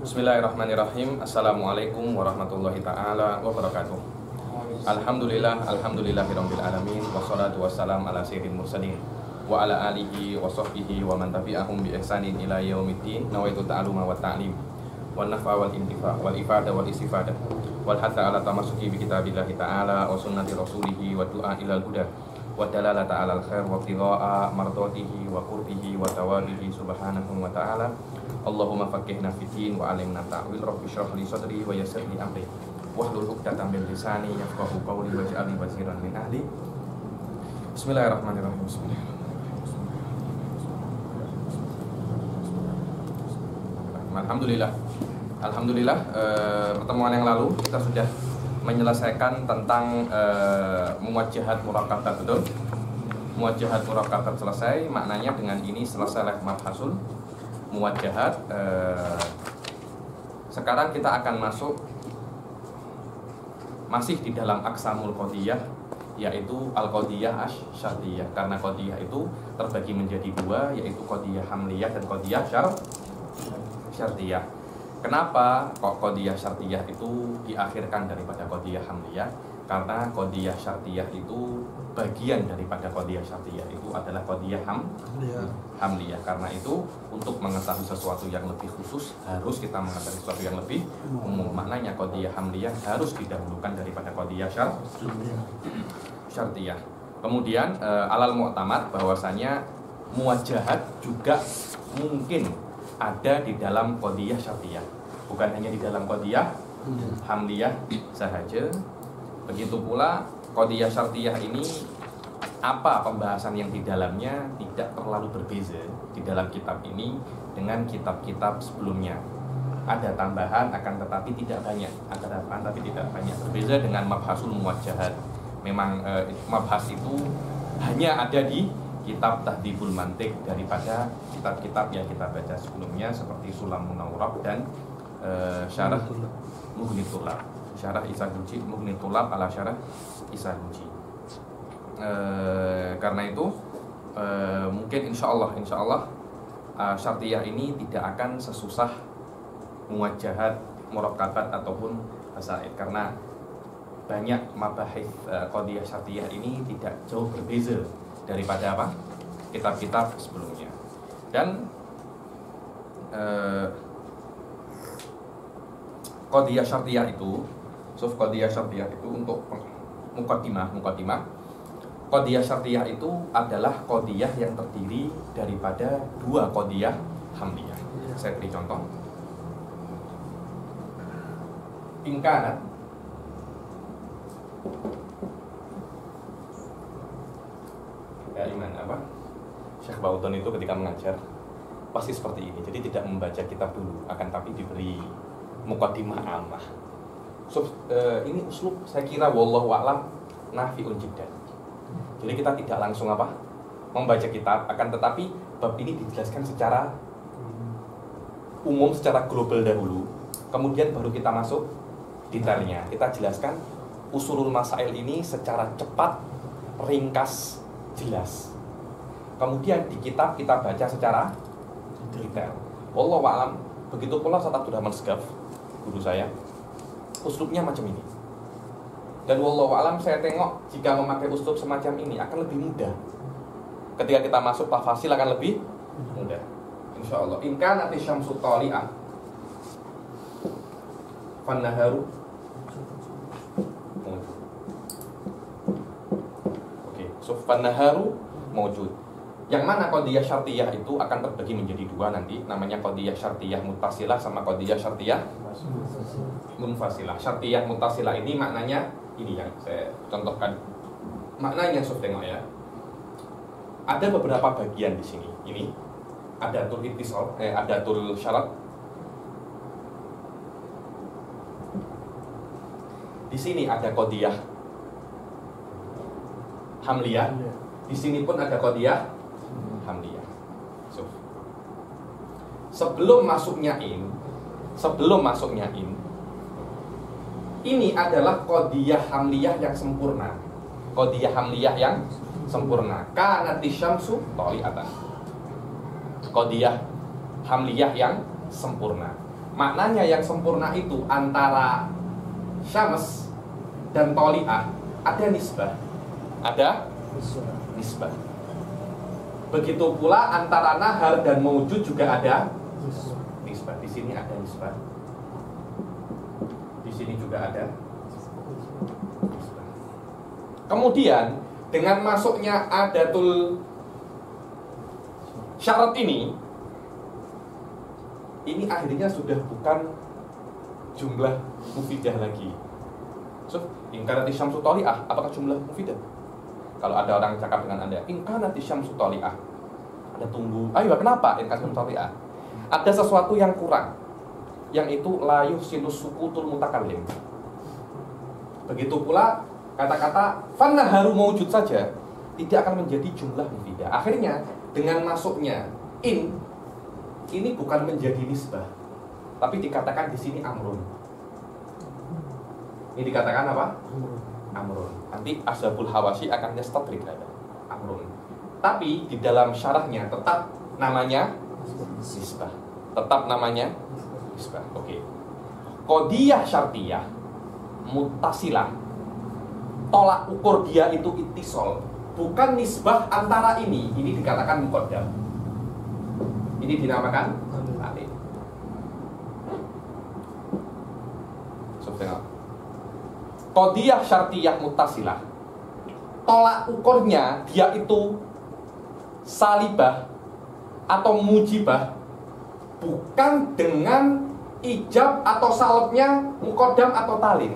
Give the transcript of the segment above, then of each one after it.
Bismillahirrahmanirrahim. Assalamualaikum warahmatullahi ta'ala wabarakatuh. Alhamdulillahirabbil alamin, wassalatu wassalam ala sayyidil mursalin wa ala alihi wa sahbihi wa man tabi'ahum bi ihsanin ila yaumiddin. Nawaitu ta'aluma wa ta'lim wan naf'a wal intifa' wal ifada wal istifada wal hatha ala tamassuki bi kitabillahi ta'ala wa sunnati rasulihi wa du'a ilal huda wa dalalata alal khair wa qira'a mardatihi wa qurbihi wa tawabihi subhanahu wa ta'ala. Allahumma faqihna fiddin wa alimna ta'wil, rabbi shrah li sadri wa yassir li amri wahlul 'uqdatam min lisani yafqahu qawli waj'alni waziran min ahli. Bismillahirrahmanirrahim. Alhamdulillah, pertemuan yang lalu kita sudah menyelesaikan tentang muwajjahat murakabat, betul? Muwajjahat murakabat selesai, maknanya dengan ini selesai mabhasul muwajjahat. Sekarang kita akan masuk masih di dalam aqsamul qadiyah, yaitu al-qadiyah asy-syartiyah. Karena qadiyah itu terbagi menjadi dua, yaitu qadiyah hamliyah dan qadiyah syartiyah. Kenapa kok qadiyah syartiyah itu diakhirkan daripada qadiyah hamliyah? Karena qadiyah syartiyah itu bagian daripada qadiyah syartiyah itu adalah qadiyah hamliyah. Karena itu untuk mengetahui sesuatu yang lebih khusus harus kita mengetahui sesuatu yang lebih umum. Maknanya qadiyah hamliyah harus didahulukan daripada qadiyah syartiyah. Kemudian alal mu'tamad bahwasanya muwajjahat juga mungkin ada di dalam qadiyah syartiyah, bukan hanya di dalam qadiyah hamliyah sahaja. Begitu pula qadiyah syartiyah ini, apa pembahasan yang di dalamnya tidak terlalu berbeza di dalam kitab ini dengan kitab-kitab sebelumnya. Ada tambahan akan tetapi tidak banyak, berbeza dengan mabhasul muwajjahat. Memang mabhas itu hanya ada di kitab Tahdhibul Mantiq daripada kitab-kitab yang kita baca sebelumnya seperti Sulamun Nawrab dan Syarah Mughni Thulab, Syarah Isaguji, Mughni Thulab ala Syarah Isaguji. Karena itu mungkin insya Allah syartiyah ini tidak akan sesusah muwajjahat, murakabat ataupun hasaid, karena banyak mabahith qadiyah syartiyah ini tidak jauh berbeza daripada apa? Kitab-kitab sebelumnya. Dan qadiyah syartiyah itu, qadiyah syartiyah itu untuk muqaddimah. Qadiyah syartiyah itu adalah qadiyah yang terdiri daripada dua qadiyah hamliyah. Saya beri contoh. Ingkanat iman apa? Syekh Bauton itu ketika mengajar pasti seperti ini. Jadi tidak membaca kitab dulu, akan tapi diberi muqaddimah ammah. Ini uslub saya kira wallahu a'lam nafi'un jiddan. Jadi kita tidak langsung membaca kitab, akan tetapi bab ini dijelaskan secara umum, secara global dahulu. Kemudian baru kita masuk detailnya. Kita jelaskan usulul masail ini secara cepat, ringkas, jelas. Kemudian di kitab kita baca secara detail. Wallahu a'lam. Begitu pula Ustaz Abdurrahman Segaf, guru saya, uslubnya macam ini. Dan wallahu a'lam saya tengok jika memakai uslub semacam ini akan lebih mudah. Ketika kita masuk tafasil akan lebih mudah, insyaallah. In kanati syamsu tali'ah fannaharu. Fannaharu mawjud. Yang mana qadiyah syartiyah itu akan terbagi menjadi dua nanti, namanya qadiyah syartiyah muttasilah sama qadiyah syartiyah munfasilah. Syartiyah muttasilah ini maknanya ini yang saya contohkan. Maknanya tengok ya. Ada beberapa bagian di sini. Ini adatul ittisal, adatul syarat. Di sini ada qadiyah hamliyah. Di sini pun ada qadiyah hamliyah. Sebelum masuknya ini adalah qadiyah hamliyah yang sempurna. Qadiyah hamliyah yang sempurna. Kanati syamsu tali'atan. Qadiyah hamliyah yang sempurna. maknanya yang sempurna itu antara syams dan toli'ah ada nisbah. Ada nisbah. Begitu pula antara nahar dan maujud juga ada nisbah. Di sini ada nisbah. Di sini juga ada nisbah. Kemudian dengan masuknya adatul syarat ini akhirnya sudah bukan jumlah mufidah lagi. So, ingkanati syamsu toli'ah, apakah jumlah mufidah? Kalau ada orang cakap dengan Anda, ingkanati syamsu toli'ah, Anda tunggu, ayo kenapa ingkanati syamsu toli'ah? Ada sesuatu yang kurang, yang itu la yuhsinus sukutul mutakallim. Begitu pula kata-kata fannaharu maujud saja tidak akan menjadi jumlah mufidah. Akhirnya dengan masuknya ini bukan menjadi nisbah, tapi dikatakan di sini amrun. Ini dikatakan apa? Amrun. Nanti Ashabul Hawashi akan yastadrik ada amrun. Tapi di dalam syarahnya tetap namanya nisbah. Tetap namanya nisbah. Oke. Qadiyah syartiyah muttasilah. Tolak ukur dia itu ittisal, bukan nisbah antara ini. Ini dikatakan muqaddam. Ini dinamakan talil. Subhanallah. Qadiyah syartiyah muttasilah, tolak ukurnya dia itu salibah atau mujibah, bukan dengan ijab atau salabnya muqaddam atau talin.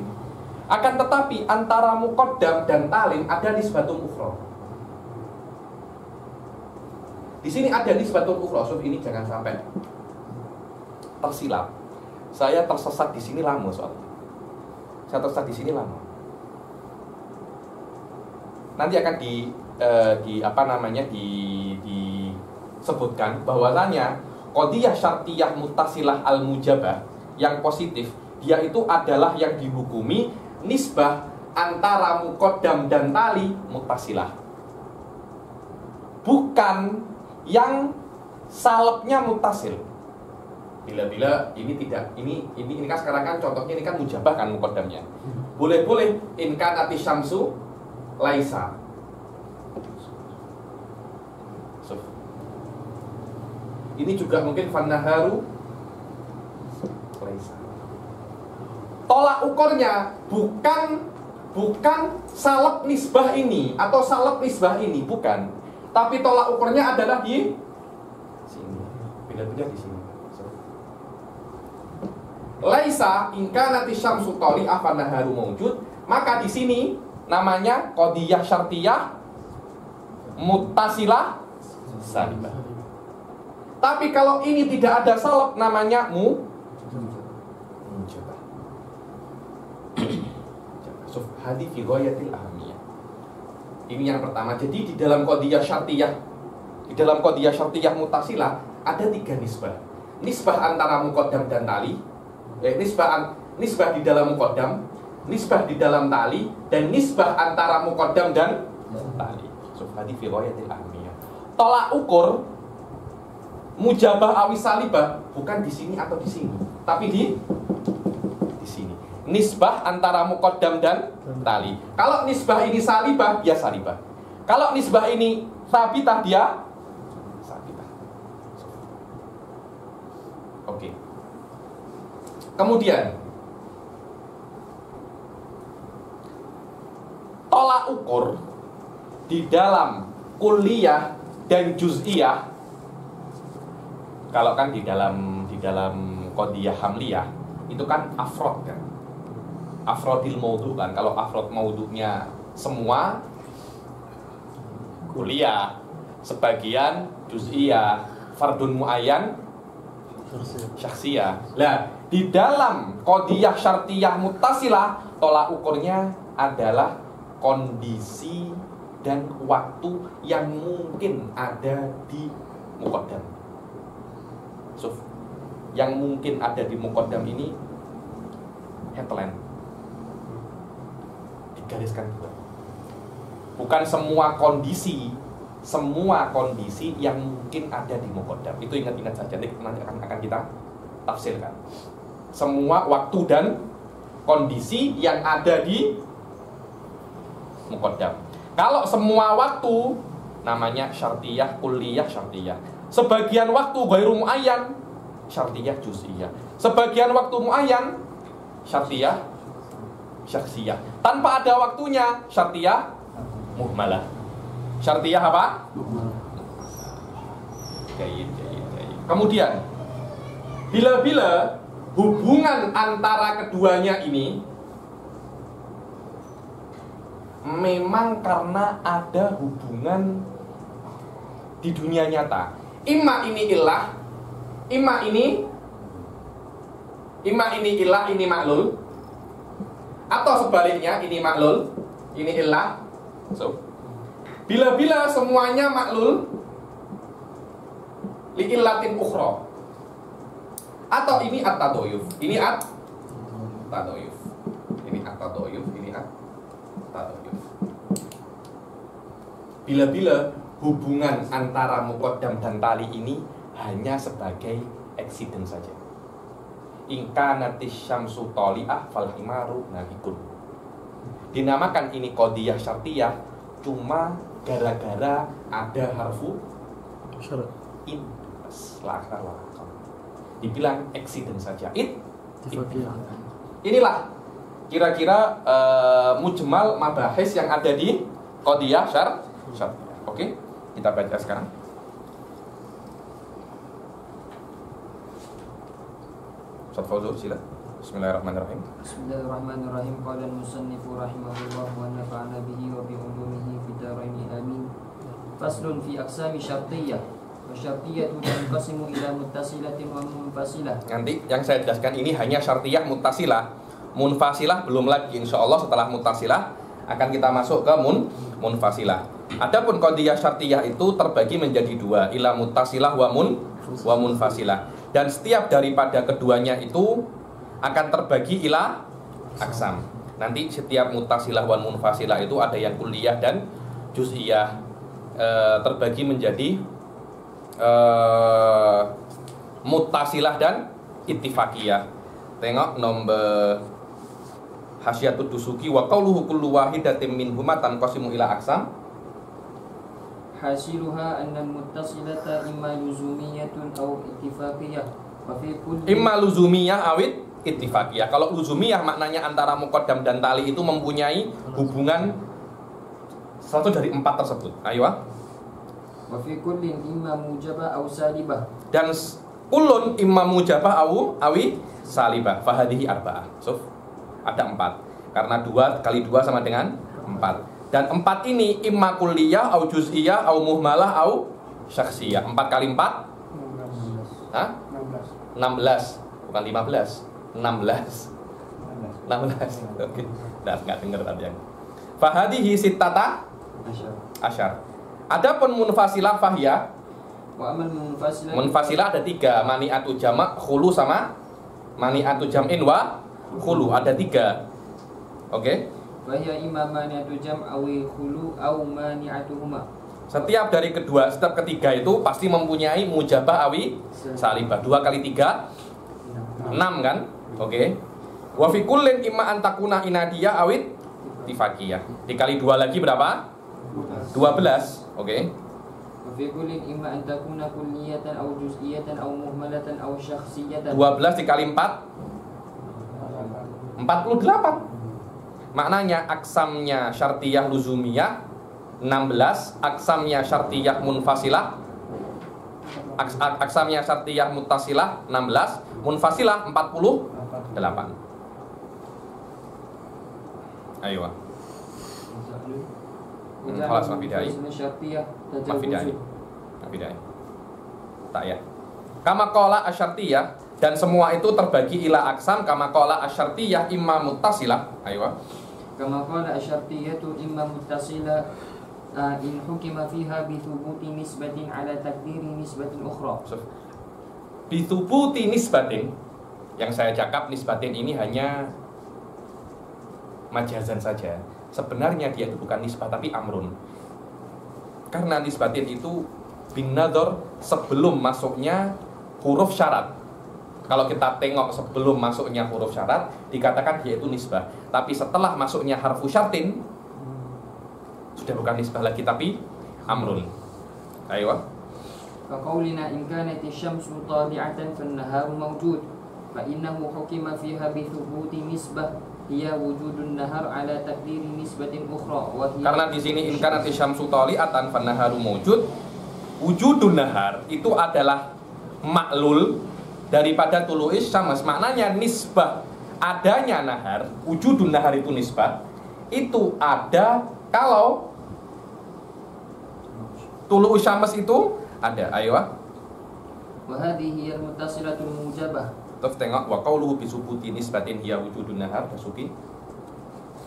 Akan tetapi antara muqaddam dan talin ada nisbatun ukhra. Di sini ada nisbatun ukhra. So, ini jangan sampai tersilap. Saya tersesat di sini lama soalnya. Saya tersesat di sini lama. Nanti akan disebutkan bahwasanya qadiyah syartiyah muttasilah al-mujabah yang positif, dia itu adalah yang dihukumi nisbah antara muqaddam dan tali muttasilah. Bukan yang salabnya muttasil. Bila-bila ini tidak, ini kan sekarang kan contohnya ini kan mujabah kan muqaddamnya. Boleh-boleh in kanati syamsu laisa. So, ini juga mungkin fannaharu laisa. Tolak ukurnya bukan salab nisbah ini atau salab nisbah ini, bukan. Tapi tolak ukurnya adalah di sini. Bila-bila di sini. Laisa in kanati syamsu tali'ah fannaharu maujud, maka di sini namanya qadiyah syartiyah muttasilah salibah. Tapi kalau ini tidak ada salab namanya mujabah. Hadi fi ghayatil ahamiyah. Ini yang pertama. Jadi di dalam qadiyah syartiyah, muttasilah ada 3 nisbah. Nisbah antara muqaddam dan tali, nisbah di dalam muqaddam, nisbah di dalam tali, dan nisbah antara muqaddam dan tali. Hadi fi ghayatil ahamiyah. Tolak ukur mujabah awi salibah bukan di sini atau di sini, tapi di sini. Nisbah antara muqaddam dan tali. Kalau nisbah ini salibah, dia salibah. Kalau nisbah ini sabitah, dia sabitah. Oke. Kemudian tolak ukur di dalam kulliyah dan juz'iyah. Kalau kan di dalam qadiyah hamliyah itu kan afrod kan, afrodil maudhu kan. Kalau afrod maudhunya semua kuliah, sebagian juz'iyah, fardun muayyan, syakhsiyah. Lah, di dalam qadiyah syartiyah muttasilah tolak ukurnya adalah kondisi dan waktu yang mungkin ada di muqaddam. So, yang mungkin ada di muqaddam ini headline digariskan dua. Bukan semua kondisi yang mungkin ada di muqaddam. Itu ingat-ingat saja, nanti akan kita tafsirkan. Semua waktu dan kondisi yang ada di muqaddam. Kalau semua waktu namanya syartiyah, kulliyah, syartiyah. Sebagian waktu ghairu muayyan, syartiyah juz'iyah. Sebagian waktu muayyan, syartiyah syakhsiyah. Tanpa ada waktunya, syartiyah muhmalah. Syartiyah apa? Jayid. Kemudian bila-bila hubungan antara keduanya ini memang karena ada hubungan di dunia nyata. Imma ini ilah, imma ini ilah, ini maklul. Atau sebaliknya, ini maklul, ini ilah. So, bila-bila semuanya maklul li illatin ukhra. Atau ini at-tadoyuf. Ini at-tadoyuf. Ini at-tadoyuf, ini at-tadoyuf. Bila-bila hubungan antara muqaddam dan tali ini hanya sebagai accident saja. In kanatis syamsu tali'ah fal himaru nahikun. Dinamakan ini qadiyah syartiyah cuma gara-gara ada harfu syarat in la akthar wa aqall. Dibilang accident saja. Inilah kira-kira mujmal mabahis yang ada di qadiyah syartiyah. Oke, kita baca sekarang. Ustaz Fauzul, sila. Bismillahirrahmanirrahim. Bismillahirrahmanirrahim. Qala al-musannifu rahimahullah wa nafa'ana bihi wa bi ulumihi fid dharain amin. Faslun fi aqsami syartiyyah. Wa syartiyyatu tanqasimu ila muttasilatin wa munfasilah. Nanti yang saya jelaskan ini hanya syartiyah muttasilah. Munfasilah belum lagi, insyaallah setelah muttasilah akan kita masuk ke munfasilah. Adapun qadiyah syartiyah itu terbagi menjadi dua, ila muttasilah wa munfasilah. Dan setiap daripada keduanya itu akan terbagi ila aksam. Nanti setiap muttasilah wa munfasilah itu ada yang kulliyah dan juz'iyah, terbagi menjadi muttasilah dan ittifaqiyah. Tengok nomor Hasyiatud Dusuki wa qauluhu kullu wahidatin minhuma tanqasimu ila aksam. Hasiluha anna muttasilata imma luzumiyatun aw ittifaqiyah. Wa fi kulli Imma luzumiyah awit ittifaqiyah. Kalau luzumiyah maknanya antara muqaddam dan tali itu mempunyai hubungan satu dari empat tersebut. Ayo. wa fi kullin imma mujabah aw salibah. Dan kulun imma mujabah awi salibah. Fahadihi arba'ah. So, ada empat. Karena 2 kali 2 sama dengan 4. Dan 4 ini imma kulliyah au juz'iyah au muhmalah au syakhsiyah. 4 kali 4? 16. Hah? 16. Bukan 15. 16. Oke. Enggak dengar tadi yang. Fahadihi sittata asyar. Adapun munfasilah fahya. Wa amal munfasilah. Munfasilah ada 3, mani'atu jamak, khulu sama mani'atu jam'in wa khulu, ada 3. Oke. Wahya imma mani'atu jam' awi khulu au mani'atuhuma. Setiap ketiga itu pasti mempunyai mujabah awi salibah. 2 kali 3 6 kan? Oke. Wa fi kullin imma an takuna inadiyah awit tifaqiyah. Dikali 2 lagi berapa? 12. Oke. Wa fi kullin imma an takuna kulliyatan aw juz'iyatan aw muhmalatan aw syakhsiyatan. 12 dikali 4 48. Maknanya aksamnya syartiyah luzumiyah 16, aksamnya syartiyah munfasilah, aksamnya syartiyah muttasilah 16, munfasilah 48. Ayo. Khalas mafidai. Mafidai. Tak ya. Kama qala asyartiyah, dan semua itu terbagi ila aksam kama qala asyartiyah imma muttasilah. Ayo. Kama qala asyartiyatu imma muttasilah in hukima fiha bi thubuti nisbatin ala takdiri nisbatin ukhra. Bi thubuti nisbatin, yang saya cakap nisbatin ini hanya majazan saja. Sebenarnya dia itu bukan nisbah tapi amrun. Karena nisbatin itu bin nadhar sebelum masuknya huruf syarat. Kalau kita tengok sebelum masuknya huruf syarat dikatakan dia itu nisbah. Tapi setelah masuknya harfu syartin sudah bukan nisbah lagi tapi amrun. Ayo. فقولنا إن كانت الشمس طالعة فالنهار موجود فإنه حكم فيها بثبوت نسبة هي وجود النهار على تقدير نسبة أخرى وهي Karena di sini in kanat syamsu tali'atan fannaharu mawjud. Wujudun nahar itu adalah maklul daripada tulu'is syams. Maknanya nisbah adanya nahar, wujudun nahar itu nisbah. Itu ada kalau tulu'is syams itu ada. Ayo. وهذه هي المتصلة الموجبة Terus tengok wa qauluhu bi subuti nisbatin hiya wujudun nahar Basuki.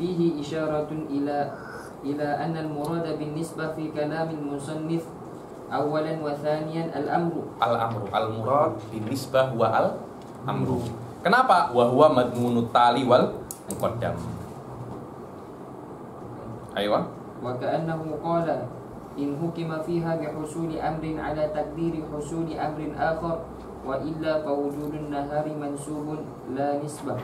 فيه إشارة إلى أن المراد بالنسبة في كلام المصنف أولا وثانيا الأمر Al-amru al-murad bin nisbah wa al-amru. Kenapa? Wa huwa madmunut tali wal muqaddam. Ayo. وكأنه قال إن حكم فيها بحصول أمر على تقدير حصول أمر آخر وإلا فوجود النهار منسوب لا نسبة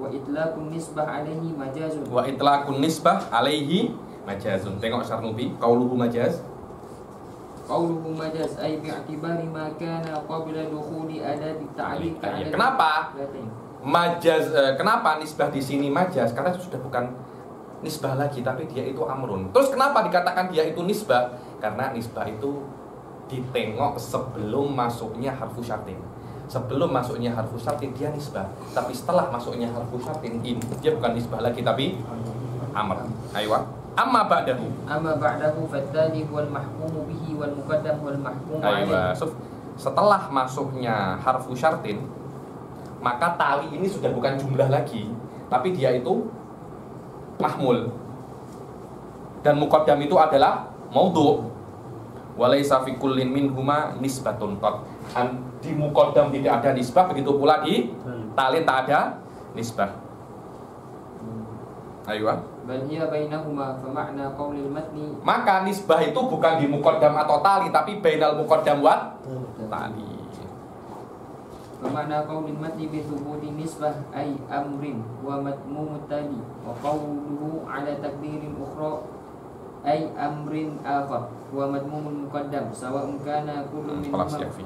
وإطلاق النسبة عليه مجاز Wa itlaqun nisbah alaihi majazun. Tengok Syarnubi, qauluhu majaz. قوله مجاز أي باعتبار ما كان قبل دخول أداة التعليق على Kenapa? Majaz, kenapa nisbah di sini majaz? Karena sudah bukan nisbah lagi, tapi dia itu amrun. Terus kenapa dikatakan dia itu nisbah? Karena nisbah itu ditengok sebelum masuknya harfu syartin. Sebelum masuknya harfu syartin dia nisbah, tapi setelah masuknya harfu syartin dia bukan nisbah lagi, tapi amr. Ayo. Amma ba'dahu. أما بعده فالتالي هو المحكوم به والمقدم هو المحكوم عليه. Setelah masuknya harfu syartin, maka tali ini sudah bukan jumlah lagi, tapi dia itu mahmul. Dan muqaddam itu adalah maudhu. Walaysa fi kullin minhuma nisbatun qad. Di muqaddam tidak ada nisbah, begitu pula di tali tak ada nisbah. Ayo. بل هي بينهما فمعنى قول المتن Maka nisbah itu bukan di muqaddam atau tali, tapi bainal muqaddam wa tali. فمعنى قول المتن بثبوت النسبة أي أمر ومتموم التالي وقوله على تقدير أخرى أي أمر آخر ومتموم المقدم سواء كان كل خلاص منهما يكفي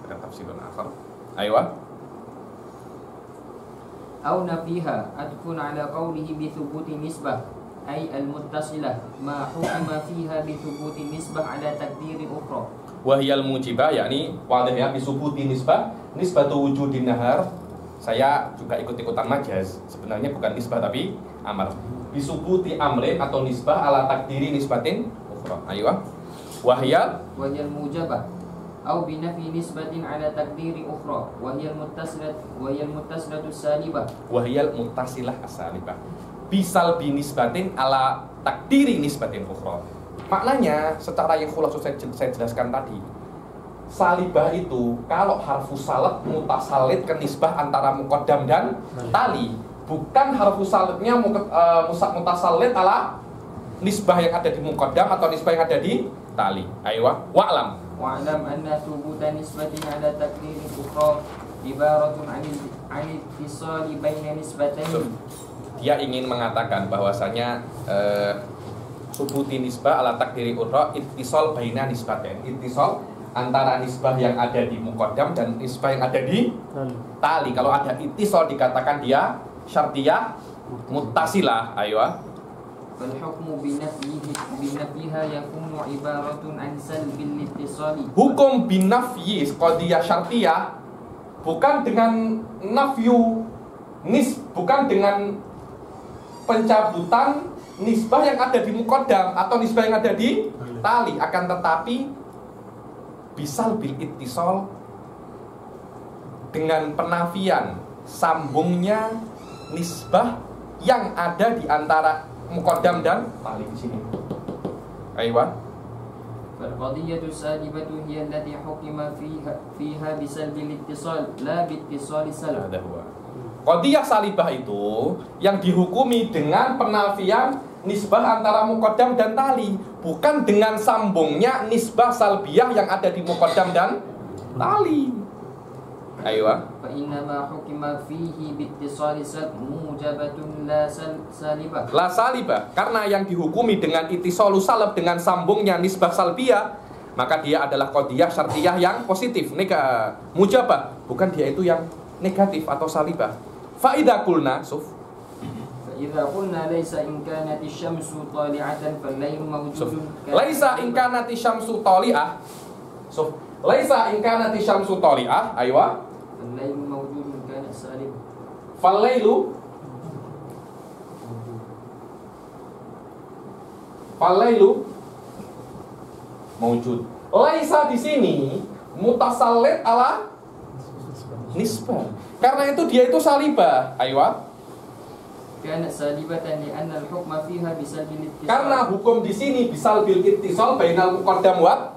ada tafsir akhar. Ayo. أو نفيها أدخل على قوله بثبوت النسبة أي المتصلة ما حكم فيها بثبوت النسبة على تقدير أخرى Wahiyal mujibah, yakni wadahnya bisubuti nisbah, nisbatu wujudin nahar. Saya juga ikut-ikutan majaz. Sebenarnya bukan nisbah tapi amar. Bisubuti amrin atau nisbah ala takdiri nisbatin ukhra. Ayo. Wahiyal وهي الموجبة أو بنفي نسبة على تقدير أخرى وهي المتصلة السالبة wahiyal muttasilah asalibah. Bisal binisbatin ala takdiri nisbatin ukhra. Maknanya secara yang khulas saya jelaskan tadi. Salibah itu kalau harfu salat mutasalid ke nisbah antara muqaddam dan tali, bukan harfu salidnya mutasalid ala nisbah yang ada di muqaddam atau nisbah yang ada di tali. Ayo, wa'lam. واعلم أن ثبوت نسبة على تقدير أخرى عبارة عن اتصال بين نسبتين. Dia ingin mengatakan bahwasanya subuti nisbah ala takdiri ukhra ittisal baina nisbatain. Ittisal antara nisbah yang ada di muqaddam dan nisbah yang ada di tali. Kalau ada ittisal dikatakan dia syartiyah muttasilah. Ayo. فالحكم بنفيها يكون عبارة عن سلب الاتصال. Hukum binafyi qadiyah syartiyah bukan dengan nafyu bukan dengan pencabutan nisbah yang ada di muqaddam atau nisbah yang ada di tali, akan tetapi bisal bil ittisal dengan penafian sambungnya nisbah yang ada di antara muqaddam dan tali di sini. Ayo. فالقضية السالبة هي التي حكم فيها بسلب الاتصال لا باتصال السلب. Qadiyah salibah itu yang dihukumi dengan penafian nisbah antara muqaddam dan tali, bukan dengan sambungnya nisbah salbiyah yang ada di muqaddam dan tali. Ayo. فإنما حكم فيه باتصال موجبة لا سالبة. La salibah, karena yang dihukumi dengan ittisalu salab, dengan sambungnya nisbah salbiyah, maka dia adalah qadiyah syartiyah yang positif, mujabah, bukan dia itu yang negatif atau salibah. Fa idza qulna فإذا قلنا ليس إن كانت الشمس طالعة فالليل موجود. Laisa in kanati syamsu tali'ah. Laisa in kanati syamsu tali'ah. Aywa. فالليل موجود كانت سالبة. Falailu mawjud. Laisa di sini mutasallit ala nisbah. Karena itu dia itu salibah. Aywa. كانت سالبة لأن الحكم فيها بسلب الاتصال. Karena hukum di sini bisal bil ittisal bainal muqaddam wa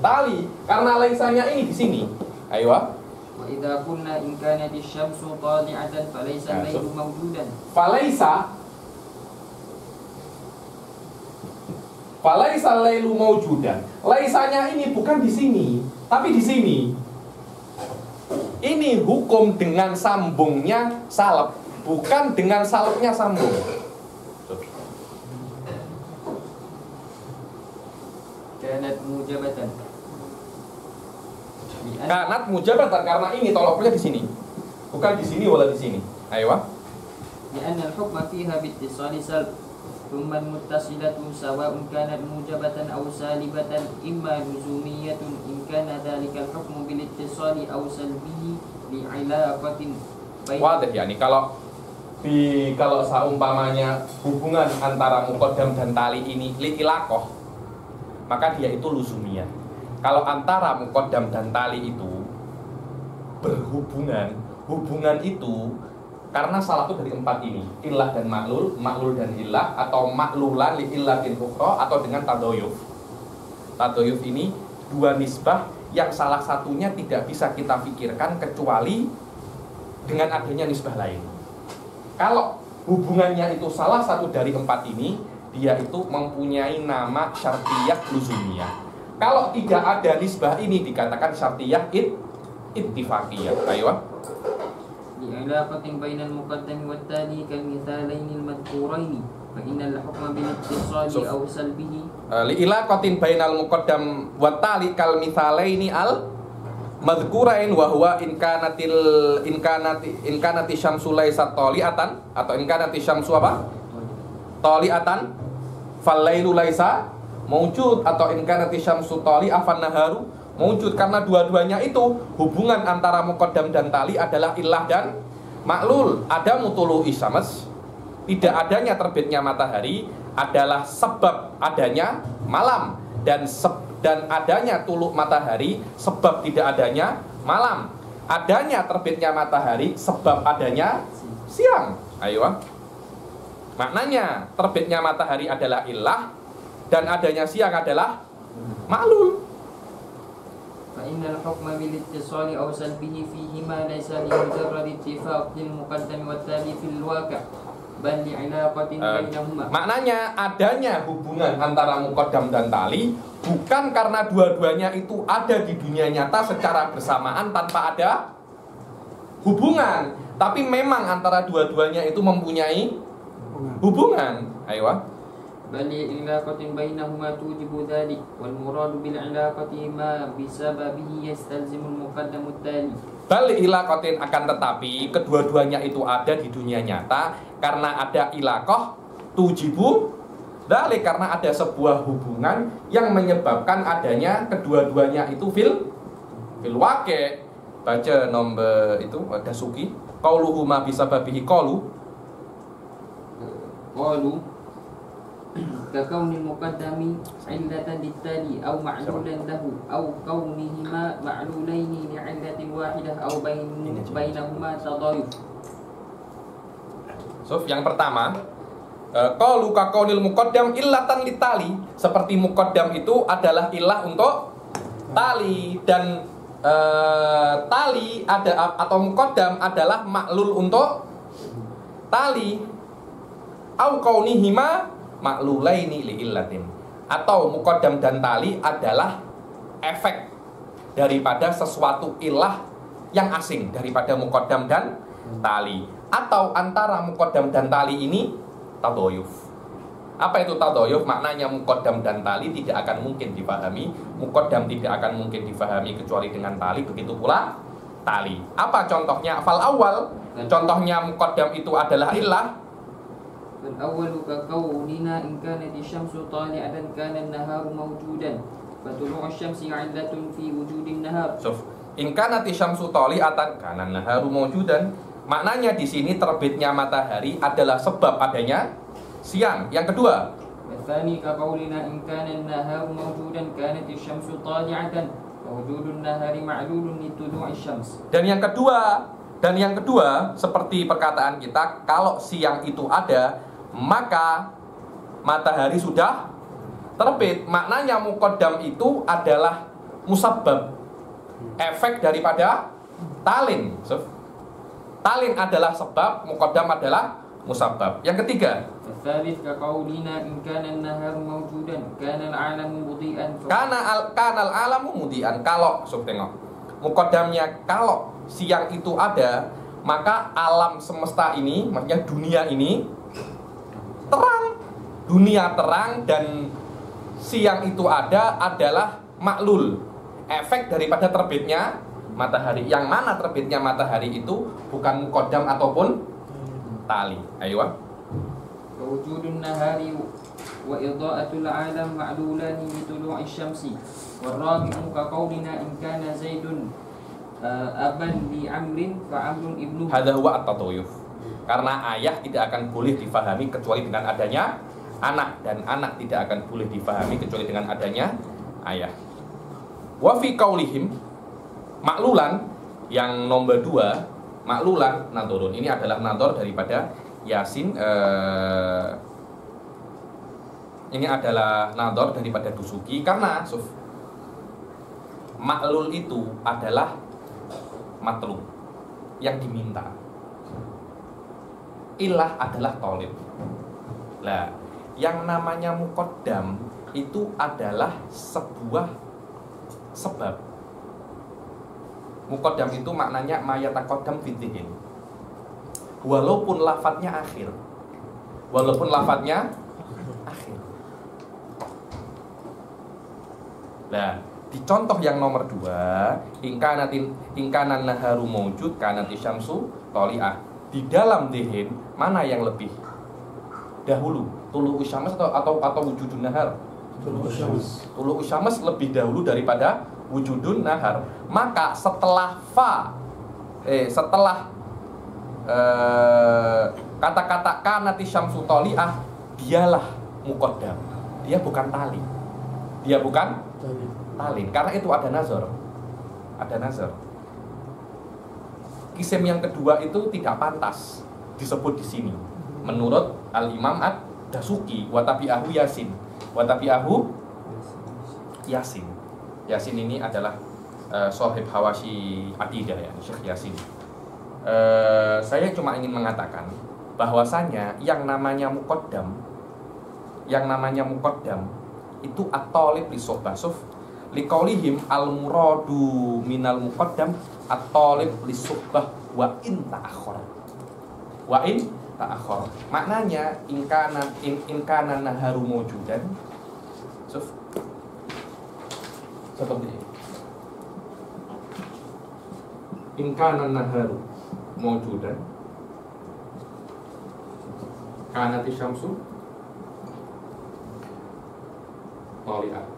tali. Karena laisanya ini di sini. Aywa. وإذا قلنا إن كانت الشمس طالعة فليس الليل موجودا. Falaisa lailu maujudan. Laisanya ini bukan di sini, tapi di sini. Ini hukum dengan sambungnya salab, bukan dengan salabnya sambung. Kanat mujabatan. Kanat mujabatan, karena ini tolak ukurnya di sini. Bukan di sini wala di sini. Ayo. لأن الحكم فيها باتصال سلب ثم المتصلة سواء كانت موجبة أو سالبة إما لزومية إن كان ذلك الحكم بالاتصال أو سلبه لعلاقة بين. Wadah ya, nih kalau seumpamanya hubungan antara muqaddam dan tali ini li'ilaqah, maka dia itu luzumiyah. Kalau antara muqaddam dan tali itu berhubungan, hubungan itu karena salah satu dari empat ini, illah dan maklul, maklul dan illah, atau maklulan li illatin ukhra, atau dengan tadoyuf. Tadoyuf ini dua nisbah yang salah satunya tidak bisa kita pikirkan kecuali dengan adanya nisbah lain. Kalau hubungannya itu salah satu dari empat ini, dia itu mempunyai nama syartiyah luzumiyah. Kalau tidak ada nisbah ini dikatakan syartiyah ittifaqiyah. Ayo. لعلاقة بين المقدم والتالي كالمثالين المذكورين فإن الحكم بالاتصال أو سلبه. Li'ilaqatin bainal muqaddam wat tali kal mithalaini al madhkurain wa huwa in kanati syamsu laysat tali'atan, atau in kanati syamsu apa? Tali'atan fal lailu laisa mawjud, atau in kanati syamsu tali'ah fan naharu mawjud. Karena dua-duanya itu hubungan antara muqaddam dan tali adalah illah dan maklul. Ada mutulu isyams, tidak adanya terbitnya matahari adalah sebab adanya malam, dan adanya tuluk matahari sebab tidak adanya malam. Adanya terbitnya matahari sebab adanya siang. Ayo. Maknanya terbitnya matahari adalah illah dan adanya siang adalah maklul. فإن الحكم بالاتصال أو سلبه فيهما ليس لمجرد اتفاق المقدم والتالي في الواقع بل لعلاقة بينهما. Maknanya adanya hubungan antara muqaddam dan tali bukan karena dua-duanya itu ada di dunia nyata secara bersamaan tanpa ada hubungan, tapi memang antara dua-duanya itu mempunyai hubungan. Ayo. بل علاقة بينهما توجب ذلك والمراد بالعلاقة ما بسببه يستلزم المقدم التالي. Balik ilaqatin, akan tetapi kedua-duanya itu ada di dunia nyata karena ada ilaqah tujibu dzalik, karena ada sebuah hubungan yang menyebabkan adanya kedua-duanya itu fil waqi'. Baca nomor itu Dasuki qauluhu ma bisababihi qalu ككون المقدم علة للتالي أو معلولا له أو كونهما معلولين لعلة واحدة أو بينهما تضايف. Yang pertama, qalu kakaunil muqaddam illatan litali, seperti muqaddam itu adalah ilah untuk tali, dan tali ada atau muqaddam adalah maklul untuk tali. Au kaunihima maklulaini li illatin, atau muqaddam dan tali adalah efek daripada sesuatu ilah yang asing daripada muqaddam dan tali. Atau antara muqaddam dan tali ini tadhoyuf. Apa itu tadhoyuf? Maknanya muqaddam dan tali tidak akan mungkin dipahami, muqaddam tidak akan mungkin dipahami kecuali dengan tali, begitu pula tali. Apa contohnya? Fal awal, contohnya muqaddam itu adalah illah. Fal awwalu ka qaulina in kanat asy-syamsu tali'atan kana an-naharu mawjudan fa tulu'u asy-syamsi 'illatun fi wujudin nahar. In kanat asy-syamsu tali'atan kana an-naharu mawjudan. Maknanya di sini terbitnya matahari adalah sebab adanya siang. Yang kedua, tsani ka qaulina in kana an-naharu mawjudan kanat asy-syamsu tali'atan wa wujudun nahari ma'lulun li tulu'i asy-syams. Dan yang kedua seperti perkataan kita, kalau siang itu ada, maka matahari sudah terbit. Maknanya muqaddam itu adalah musabbab, efek daripada talin. Talin adalah sebab, muqaddam adalah musabbab. Yang ketiga, الثالث كقولنا إن كان النهار موجودا كان العالم مضيئا kanal alamu mudian. Kalau tengok muqaddamnya, kalau siang itu ada, maka alam semesta ini, maksudnya dunia ini terang. Dunia terang, dan siang itu ada adalah maklul, efek daripada terbitnya matahari. Yang mana terbitnya matahari itu bukan muqaddam ataupun tali. Ayo. ووجود النهار وإضاءة العالم معلولان لطلوع الشمس والرابع كقولنا إن كان زيد أبا لعمر فعمر ابنه. Hadza huwa at-tadhoyuf. Karena ayah tidak akan boleh difahami kecuali dengan adanya anak, dan anak tidak akan boleh difahami kecuali dengan adanya ayah. Wa fi qaulihim maklulan, yang nomor 2, maklulan nadorun. Ini adalah nador daripada Yasin. Ini adalah nador daripada Dusuki, karena maklul itu adalah matlub, yang diminta. Ilah adalah tolib. Lah, yang namanya muqaddam itu adalah sebuah sebab. Muqaddam itu maknanya mayataqaddam fi dzihn. Walaupun lafadznya akhir. Nah, di contoh yang nomor 2, ingkanan naharu mawjud kanati syamsu toli'ah. Di dalam dhihin, mana yang lebih dahulu? Tulu'u syams atau wujudun nahar? Tulu'u syams lebih dahulu daripada wujudun nahar. Maka setelah kata-kata kanati syamsu toli'ah, dialah muqaddam. Dia bukan tali. Talin, karena itu ada nazar. Kisim yang kedua itu tidak pantas disebut di sini. Menurut Al-Imam Ad-Dasuki, wa tabi'ahu Yasin. Yasin ini adalah sahib Hawashi Aqidah, ya, Syekh Yasin. Saya cuma ingin mengatakan bahwasanya yang namanya muqaddam itu at-talib li suhbah. Liqaulihim al-muradu minal muqaddam at-talib li suhbah wa in ta'akhkhara. Maknanya in kana naharu mawjudan. Seperti ini. In kana naharu mawjudan kanati syamsu tali'ah.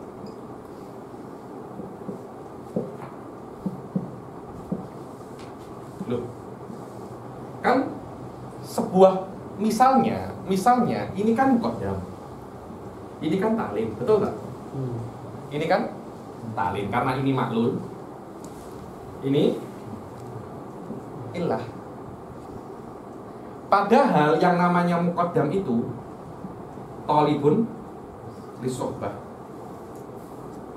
Loh, kan sebuah misalnya ini kan muqaddam, ini kan talim, betul nggak? Ini kan talim karena ini maklul, ini illah. Padahal yang namanya muqaddam itu talibun lisuhbah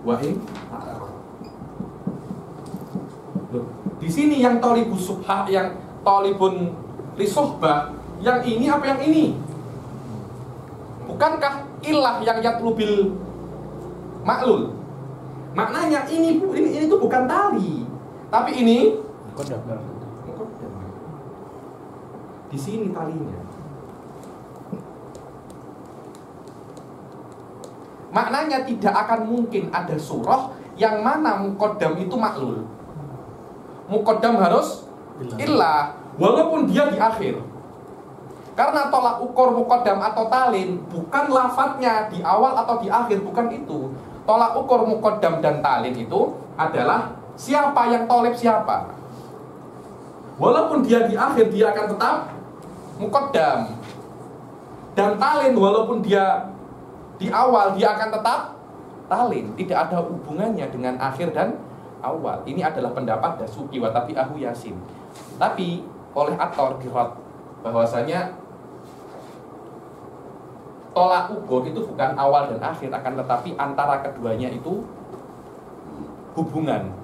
wa in. Di sini yang talibus subhah, yang talibun lisuhbah, yang ini apa yang ini? Bukankah ilah yang yatlubil maklul? Maknanya ini tuh bukan tali, tapi ini Muqaddam. Di sini talinya. Maknanya tidak akan mungkin ada surah yang mana muqaddam itu maklul. Muqaddam harus illah, walaupun dia di akhir. Karena tolak ukur muqaddam atau talin bukan lafadznya di awal atau di akhir, bukan itu. Tolak ukur muqaddam dan talin itu adalah siapa yang tolib siapa. Walaupun dia di akhir, dia akan tetap muqaddam. Dan talin walaupun dia di awal, dia akan tetap talin. Tidak ada hubungannya dengan akhir dan awal. Ini adalah pendapat Dasuki wa tabi'ahu Yasin. Tapi oleh At-Tor dirad bahwasanya tolak ukur itu bukan awal dan akhir, akan tetapi antara keduanya itu hubungan.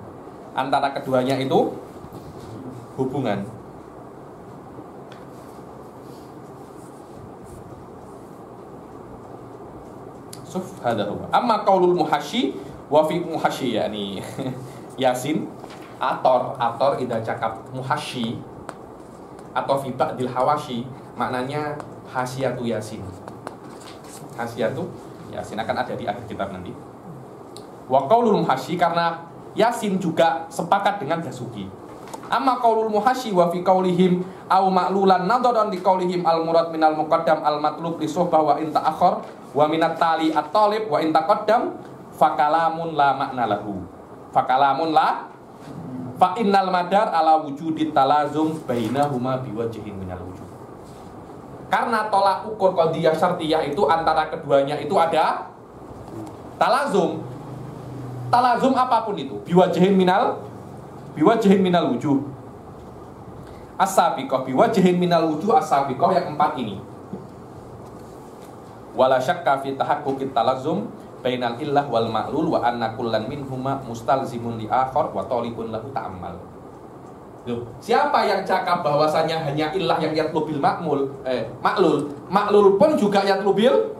Antara keduanya itu hubungan. Amma qaulul muhasyi wa fi muhasyi, yakni Yasin At-Tor idza cakap muhasyi atau fi ba'dil hawashi, maknanya hasyiatu Yasin. Hasyiatu Yasin akan ada di akhir kitab nanti. Wa qaulul muhasyi, karena Yasin juga sepakat dengan Dasuki. Amma qaulul muhasyi wa fi qaulihim au ma'lulan nadaran di qaulihim al murad minal muqaddam al matlub li suhbah wa in ta'akhir wa minat tali at-talib wa in taqaddam fakalamun la makna lahu. Fakalamun la fa innal madar ala wujudit talazum bainahuma biwajhin minal wujud. Karena tolak ukur qadhiyah syartiyah itu antara keduanya itu ada talazum. Talazum apapun itu, biwajhin minal wujuh. As-sabiqah biwajhin minal wujuh, as-sabiqah yang 4 ini. Wala syakka fi tahaqquqit talazum bainal illah wal ma'lul wa anna kullan minhuma mustalzimun li akhar wa talibun lahu ta'ammal. Loh, siapa yang cakap bahwasanya hanya illah yang yatlubil maklul pun juga yatlubil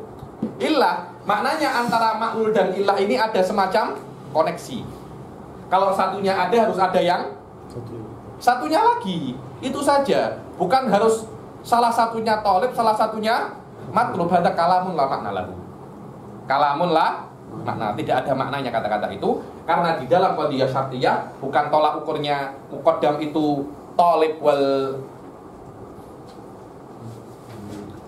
illah. Maknanya antara maklul dan illah ini ada semacam koneksi. Kalau satunya ada, harus ada yang satunya lagi. Itu saja. Bukan harus salah satunya tolib, salah satunya matlub. Hadza kalamun la makna lahu. Kalamun la makna, tidak ada maknanya kata-kata itu, karena di dalam qadhiyah syartiyah bukan tolak ukurnya muqaddam itu tolib wal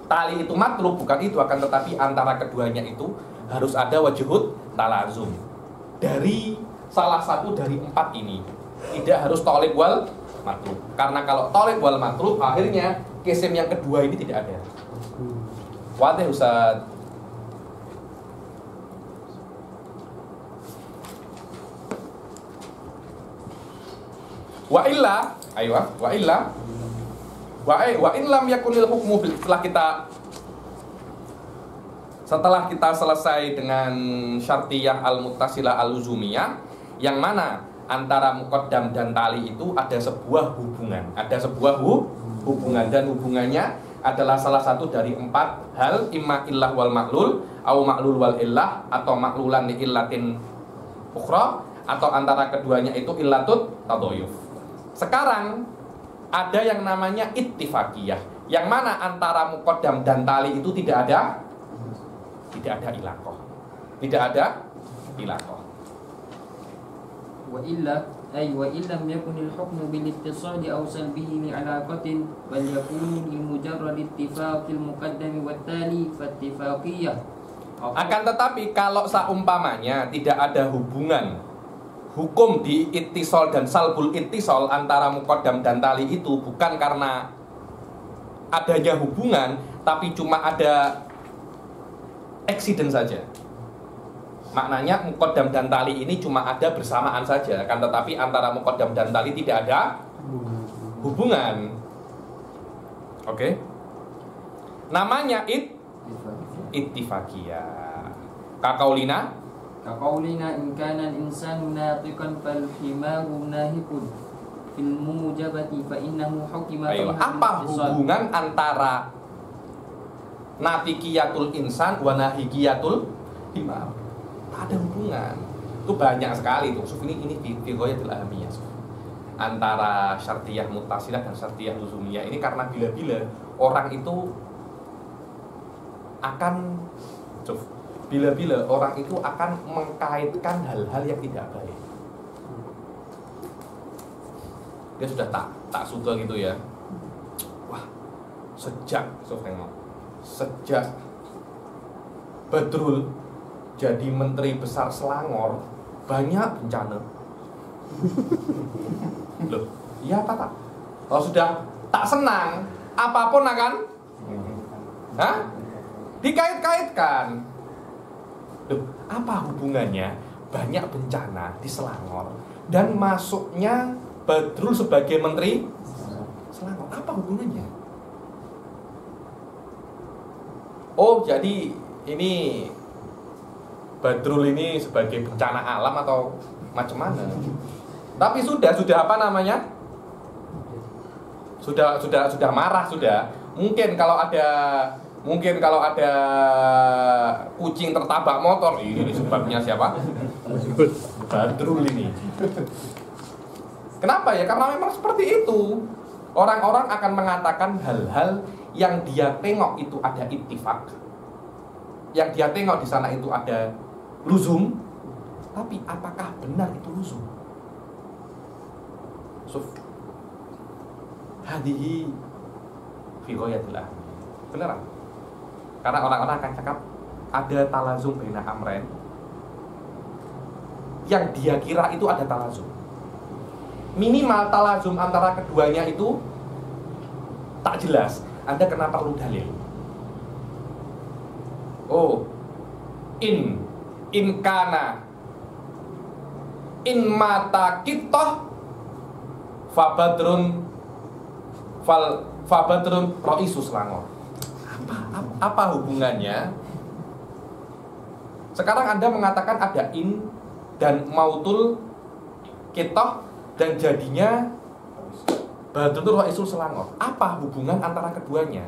tali itu matlub, bukan itu, akan tetapi antara keduanya itu harus ada wajhut talazum dari salah satu dari 4 ini. Tidak harus tolib wal matlub, karena kalau tolib wal matlub akhirnya kesim yang kedua ini tidak ada. Wadih Ustaz. Wa illa, aywa, wa illa wa in lam yakunil hukmu, setelah kita selesai dengan syartiyah al-muttasilah al-luzumiyah, yang mana antara muqaddam dan tali itu ada sebuah hubungan, hubungan, dan hubungannya adalah salah satu dari 4 hal, imma illah wal maklul, au maklul wal illah, atau maklulan li illatin ukhra, atau antara keduanya itu illatut tadayuf. Sekarang ada yang namanya ittifaqiyah, yang mana antara muqaddam dan tali itu tidak ada ilaqah. Tidak ada ilaqah. Wa illa ay wa illam yakun al-hukmu bil ittisal aw salbihi li alaqatin bal yakunu li mujarrad ittifaqil muqaddam wat tali fa ittifaqiyah. Akan tetapi kalau seumpamanya tidak ada hubungan hukum di ittisal dan salbul ittisal antara muqaddam dan tali itu, bukan karena adanya hubungan, tapi cuma ada accident saja. Maknanya muqaddam dan tali ini cuma ada bersamaan saja, kan, tetapi antara muqaddam dan tali tidak ada hubungan. Oke? Namanya ittifaqiyah. Kaqaulina in kana al-insanu natiqan fal himaru nahikun fil mujabati fa innahu hukima. Apa hubungan antara natiqiyatul insan wa nahiqiyatul himar? Tak ada hubungan. Itu banyak sekali tuh. Ini fi ghayatil ahamiyah. antara syartiyah muttasilah dan syartiyah luzumiyah ini karena bila-bila orang itu akan bila-bila orang itu akan mengkaitkan hal-hal yang tidak baik. Dia sudah tak suka gitu ya. Wah, sejak Badrul jadi menteri besar Selangor banyak bencana. Loh, iya tak? Kalau sudah tak senang, apapun akan dikait-kaitkan. Loh, apa hubungannya banyak bencana di Selangor dan masuknya Badrul sebagai menteri Selangor? Apa hubungannya? Oh, jadi ini Badrul ini sebagai bencana alam atau macam mana? Tapi sudah apa namanya? Sudah marah sudah. Mungkin kalau ada kucing tertabak motor, ini sebabnya siapa? Badrul ini. Kenapa ya? Karena memang seperti itu. Orang-orang akan mengatakan hal-hal yang dia tengok itu ada ittifaq, yang dia tengok di sana itu ada luzum, tapi apakah benar itu luzum? Hadihi fi ghayatil ahmi. Beneran? Karena orang-orang akan cakap ada talazum baina amrain, yang dia kira itu ada talazum. Minimal talazum antara keduanya itu tak jelas. Anda kenapa perlu dalil? Oh, in kana in mata kitoh fabadrun roisu Selangor. Apa hubungannya? Sekarang Anda mengatakan ada in dan mautul kitoh dan jadinya Badrun roisu Selangor. Apa hubungan antara keduanya?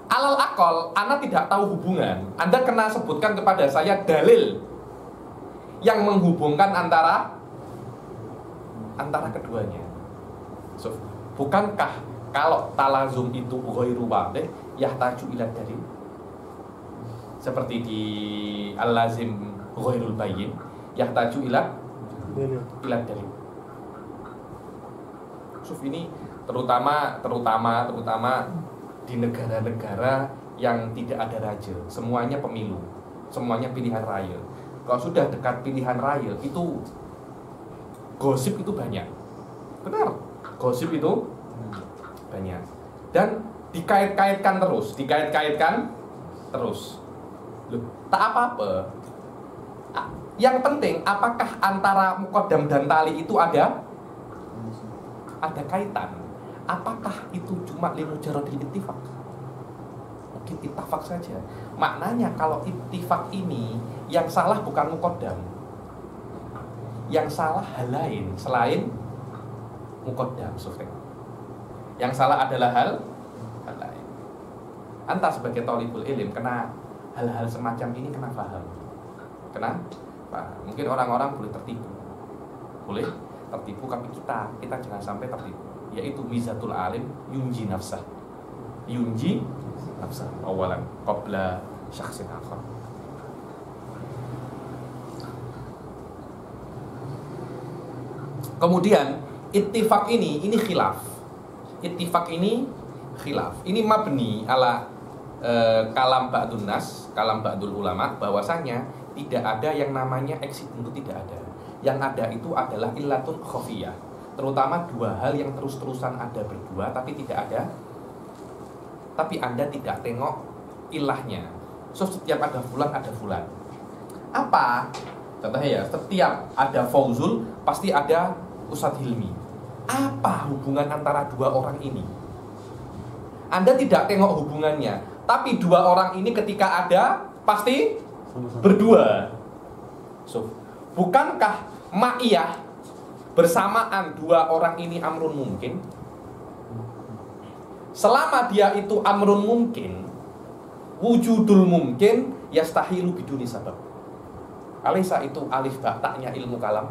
Alal akol, Anda tidak tahu hubungan. Anda kena sebutkan kepada saya dalil yang menghubungkan antara keduanya. So, bukankah kalau talazum itu ghairu wadih yahtaju ila dalil? Seperti di al-lazim ghairul bayyin yahtaju ila dalil. So, ini terutama di negara-negara yang tidak ada raja, semuanya pemilu, semuanya pilihan raya. Kalau sudah dekat pilihan raya, itu gosip itu banyak. Benar, gosip itu banyak. Dan dikait-kaitkan terus. Loh, tak apa-apa. Yang penting, apakah antara muqaddam dan tali itu ada kaitan? Apakah itu cuma limujaradil ittifaq? Mungkin ittifaq saja. Maknanya kalau ittifaq ini yang salah bukan muqaddam, yang salah hal lain selain muqaddam. Yang salah adalah hal lain. Anta sebagai thalibul ilm kena hal-hal semacam ini kena paham. Mungkin orang-orang boleh tertipu, tapi kita jangan sampai tertipu. Yaitu mizatul alim yunji nafsah awalan qabla syakhsin akhar. Kemudian ittifaq ini khilaf. Ini mabni ala kalam ba'dun nas, kalam ba'dul ulama, bahwasanya tidak ada yang namanya exit, itu tidak ada. Yang ada itu adalah illatun khafiyah, terutama dua hal yang terus-terusan ada berdua tapi Anda tidak tengok ilahnya. So, setiap ada fulan. Apa? Contohnya ya, setiap ada Fauzul pasti ada Ustadz Hilmi. Apa hubungan antara dua orang ini? Anda tidak tengok hubungannya, tapi dua orang ini ketika ada pasti berdua. So, bukankah ma'iyah bersamaan dua orang ini amrun mungkin? Selama dia itu amrun mungkin, wujudul mungkin yastahilu biduni sabab. Alaysa itu alif ba ta'nya ilmu kalam.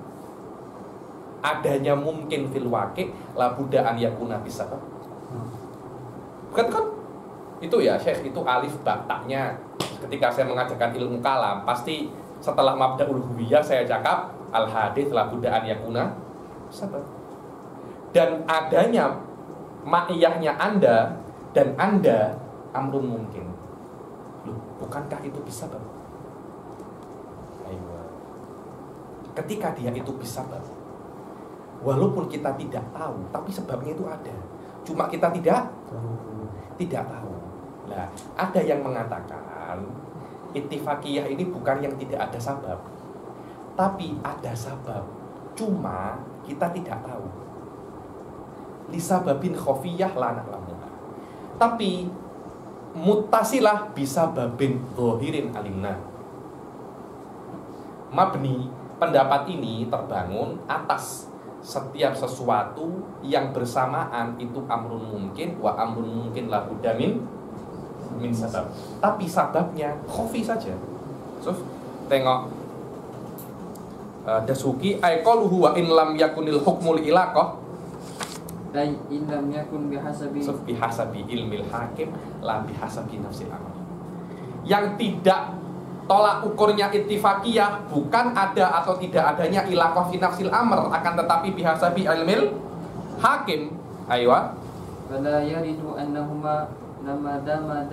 adanya mungkin fil waqi' la budda an yakuna bisabab. Bukan kan? Itu ya Syekh, itu alif ba taknya. Ketika saya mengajarkan ilmu kalam, pasti setelah mabda'ul huwiyah saya cakap al hadits la budda an yakuna sabab. Dan adanya ma'iyahnya Anda dan Anda amrun mungkin. Loh, bukankah itu bisa Bang? Ayo. Ketika dia itu bisa Bang, walaupun kita tidak tahu, tapi sebabnya itu ada. Cuma kita tidak tahu. Nah, ada yang mengatakan ittifaqiyah ini bukan yang tidak ada sabab, tapi ada sabab, cuma kita tidak tahu. Lisababin khofiyah la na'lamuha. Tapi muttasilah bisa babin dhohirin alimna. Mabni, pendapat ini terbangun atas setiap sesuatu yang bersamaan itu amrun mungkin wa amrun mungkin la budda min sabab. Tapi sababnya khofi saja. So, tengok Dasuki ay qaluhu wa in lam yakunil hukmul ilaqah ay in lam yakun bihasabi ilmil hakim la bihasabi nafsil amr. Yang tidak tolak ukurnya ittifaqiyah bukan ada atau tidak adanya ilaqah fi nafsil amr, akan tetapi bihasabi ilmil hakim. Aywa fala yaridu annahuma lamma damat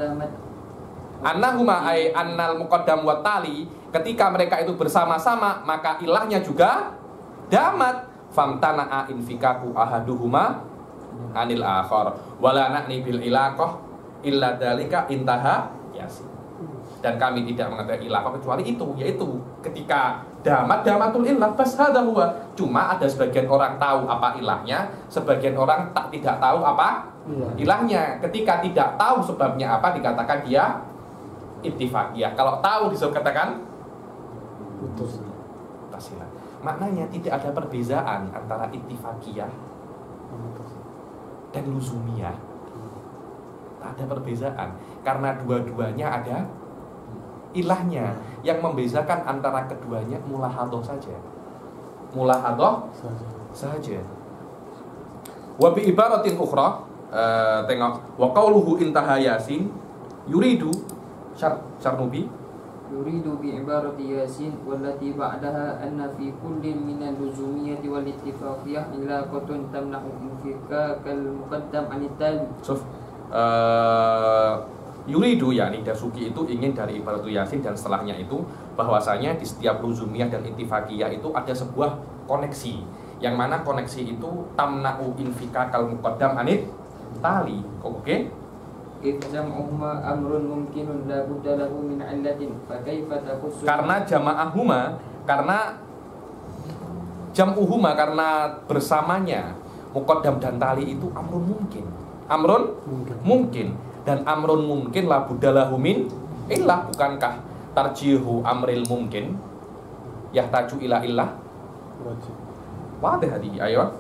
annahuma ay annal muqaddam wa tali, ketika mereka itu bersama-sama maka ilahnya juga damat. Famtana'a infikaku ahaduhuma anil akhar wala na'ni bil ilaqah illa dalika intaha yasin. Dan kami tidak mengatakan ilaqah kecuali itu, yaitu ketika damatul illah bas hadza huwa. Cuma ada sebagian orang tahu apa ilahnya, sebagian orang tidak tahu apa ilahnya. Ketika tidak tahu sebabnya apa dikatakan dia ittifaqiyah. Kalau tahu disuruh katakan mutasilah. Maknanya tidak ada perbedaan antara ittifaqiyah dan luzumiyah. Tak ada perbedaan karena dua-duanya ada ilahnya. Yang membedakan antara keduanya mulahadhah saja. Mulahadhah saja. Wa bi ibaratin ukhra, tengok wa qauluhu intaha yasin yuridu Syarnubi yuridu bi ibarati yasin wallati ba'daha anna fi kullin min al-luzumiyyah wal ittifaqiyah ilaqatun tamna'u infikakal muqaddam anit-tali. Yuridu yakni Dasuki itu ingin dari ibaratul yasin dan setelahnya itu bahwasanya di setiap luzumiyah dan ittifaqiyah itu ada sebuah koneksi, yang mana koneksi itu tamna'u infikakal muqaddam anit-tali. Oke? Jam'uhuma amrun mumkinun la budda lahu min 'illatin fa kaifa takhussu. Karena jama'ahuma, karena jam'uhuma, karena bersamanya muqaddam dan tali itu amrun mungkin. Amrun mungkin. Dan amrun mungkin la budda lahu min illah. Bukankah tarjihu amril mungkin yahtaju ila illah? Wadah hadihi, ayo.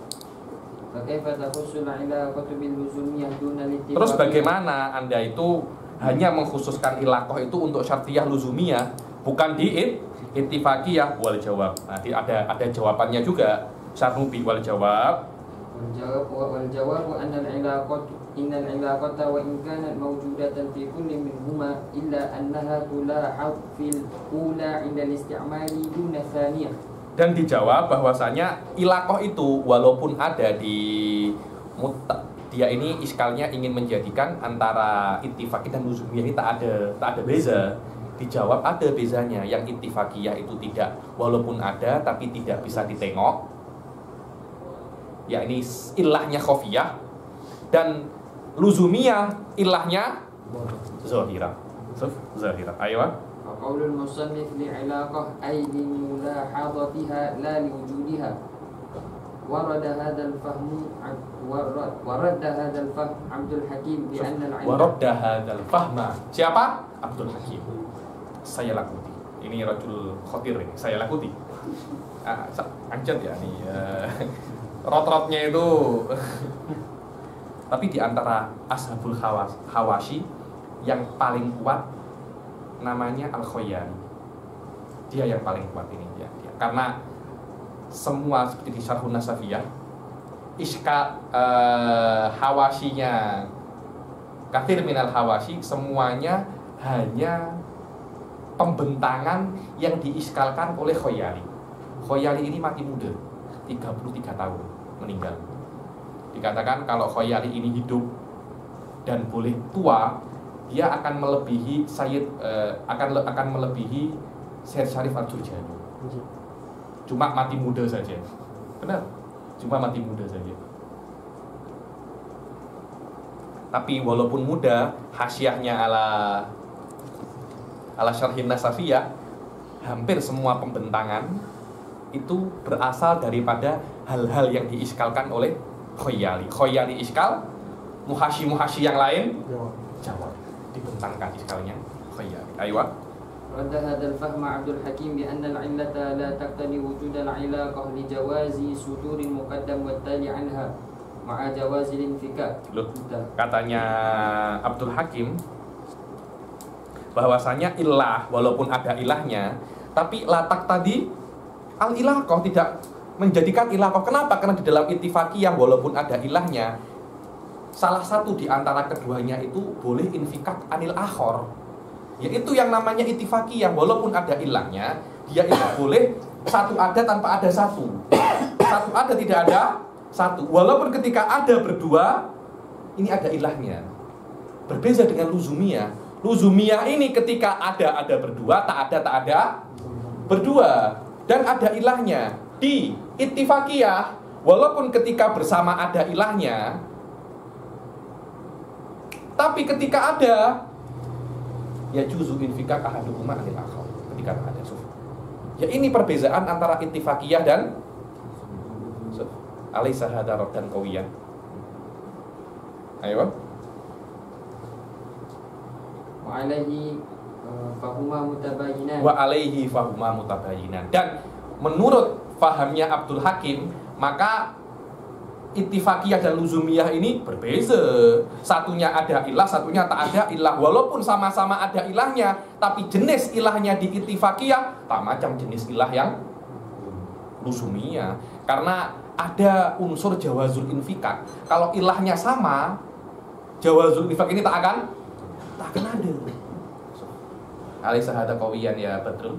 Terus bagaimana Anda itu hanya mengkhususkan ilaqah itu untuk syartiyah luzumiyah, bukan di ittifaqiyah? Wal jawab. Nah, ada jawabannya juga. Syarnubi wal jawab. Wal jawab anna innal ilaqata wa in kanat mawjudatan fi kulli minhuma illa annaha tulahad fil ula 'inda al-isti'mali duna thaniyah. Dan dijawab bahwasanya ilaqah itu walaupun ada di dia ini iskalnya ingin menjadikan antara ittifaqi dan luzumiyah itu tak ada beza. Dijawab ada bezanya. Yang ittifaqiyah itu tidak, walaupun ada tapi tidak bisa ditengok, yakni ilahnya khofiyah, dan luzumiyah ilahnya zahirah. Zahirah. Ayo. Qaulul musannif li'ilaqah ay limulahadatiha la liwujudiha. Warada hadzal fahmu warada hadzal fahm Abdul Hakim bi anna warada hadzal fahma. Siapa? Abdul Hakim. Saya lakuti. Ini rajul khatir ini. Saya lakuti. Anjat ya nih. Rot-rotnya itu. Tapi di antara ashabul hawashi yang paling kuat namanya Al-Khoyani. Dia yang paling kuat ini dia. Karena semua seperti di Syarhun Nasafiyah, hawasyinya kathir minal hawasyi semuanya hanya pembentangan yang diiskalkan oleh Khoyali. Khoyali ini mati muda, 33 tahun meninggal. Dikatakan kalau Khoyali ini hidup dan boleh tua, dia akan melebihi akan melebihi Syekh Syarif Al-Jurjani. Cuma mati muda saja. Benar? Cuma mati muda saja. Tapi walaupun muda, hasyiahnya ala Syarhin Nasafiyah, hampir semua pembentangan itu berasal daripada hal-hal yang diiskalkan oleh Khoyali. Khoyali iskal, muhasyi yang lain jawab, dibentangkan iskalnya Khoyali. Aywa. رد هذا الفهم عبد الحكيم بأن العلة لا تقتضي وجود العلاقة لجواز صدور المقدم والتالي عنها مع جواز الانفكاك. Katanya Abdul Hakim bahwasanya ilah walaupun ada ilahnya, tapi latak tadi al ilaqah tidak menjadikan ilaqah. Kenapa? Karena di dalam ittifaqiyah walaupun ada ilahnya, salah satu di antara keduanya itu boleh infikak anil akhor. Yaitu yang namanya ittifaqiyah, walaupun ada ilahnya, dia itu boleh satu ada tanpa ada satu. Satu ada tidak ada satu. Walaupun ketika ada berdua, ini ada ilahnya. Berbeza dengan luzumiyah. Luzumiyah ini ketika ada berdua, tak ada berdua. Dan ada ilahnya. Di ittifaqiyah, walaupun ketika bersama ada ilahnya, tapi ketika ada, ya juzu infikak ahaduhuma anil akhar, ketika ada suf. Ya ini perbezaan antara ittifaqiyah dan suf. Alaysa hadza raddan qawiyan. Ayo. Wa alaihi fahuma mutabayinan. Wa alaihi fahuma mutabayinan. Dan menurut fahamnya Abdul Hakim, maka ittifaqiyah dan luzumiyah ini berbeza. Satunya ada ilah, satunya tak ada ilah. Walaupun sama-sama ada ilahnya, tapi jenis ilahnya di ittifaqiyah tak macam jenis ilah yang luzumiyah. Karena ada unsur jawazul infikak. Kalau ilahnya sama, jawazul infak ini tak akan ada. Alaysa hadza qawiyan ya Badrul?